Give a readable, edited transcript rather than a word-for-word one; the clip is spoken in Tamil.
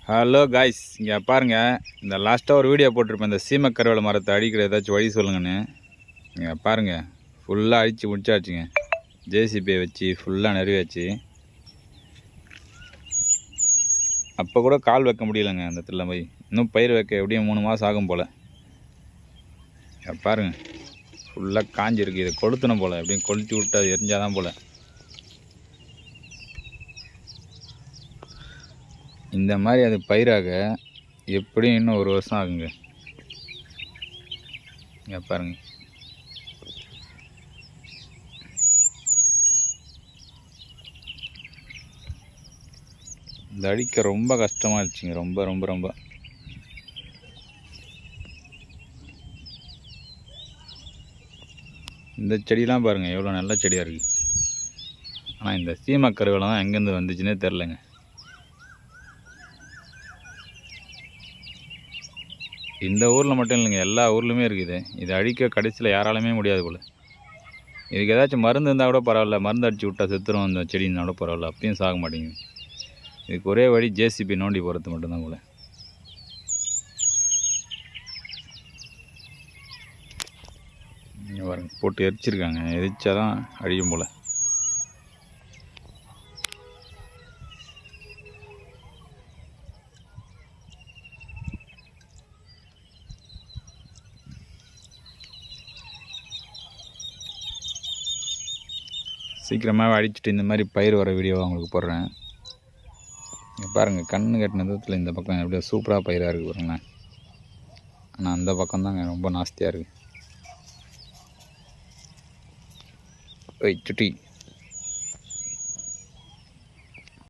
ஹலோ காய்ஸ், இங்கே பாருங்கள். இந்த லாஸ்ட்டாக ஒரு வீடியோ போட்டிருப்பேன், இந்த சீமக்கருவேல மரத்தை அடிக்கிற ஏதாச்சும் வழி சொல்லுங்கன்னு. இங்கே பாருங்கள், ஃபுல்லாக அடித்து முடிச்சாச்சுங்க. ஜேசிபியை வச்சு ஃபுல்லாக நிறைவேச்சு. அப்போ கூட கால் வைக்க முடியலைங்க அந்த இடத்துல போய். இன்னும் பயிர் வைக்க எப்படியும் 3 மாதம் ஆகும் போல். பாருங்கள், ஃபுல்லாக காஞ்சிருக்கு. இதை கொளுத்தணும் போல், எப்படியும் கொளுத்தி விட்டு அது எரிஞ்சாதான் போல். இந்த மாதிரி அது பயிராக எப்படியும் இன்னும் 1 வருஷம் ஆகுங்க. இங்கே பாருங்கள், இந்த அடிக்க ரொம்ப கஷ்டமாக இருந்துச்சுங்க. ரொம்ப ரொம்ப ரொம்ப இந்த செடியெலாம் பாருங்கள் எவ்வளோ நல்ல செடியாக இருக்குது. ஆனால் இந்த சீமக்கருவேலம் தான் எங்கேருந்து வந்துச்சுன்னே தெரிலங்க. இந்த ஊரில் மட்டும் இல்லைங்க, எல்லா ஊர்லேயுமே இருக்குது. இதை அழிக்க கடைசியில் யாராலுமே முடியாது போல். இதுக்கு ஏதாச்சும் மருந்து இருந்தால் கூட பரவாயில்ல, மருந்து அடிச்சு விட்டா செத்துரும் அந்த செடி இருந்தால் கூட பரவாயில்ல, அப்பயும் சாக மாட்டேங்குது. இதுக்கு ஒரே வழி ஜேசிபி நோண்டி போகிறது மட்டும்தான் போல். பாருங்க, போட்டு எரிச்சிருக்காங்க. எரிச்சாதான் அழியும் போல். சீக்கிரமாகவே அடிச்சுட்டு இந்த மாதிரி பயிர் வர வீடியோவை உங்களுக்கு போடுறேன். இங்கே பாருங்கள், கண்ணு கட்டின விதத்தில் இந்த பக்கம் எப்படியோ சூப்பராக பயிராக இருக்குது பாருங்களேன். ஆனால் அந்த பக்கம் தாங்க ரொம்ப நாஸ்தியாக இருக்குது. சுட்டி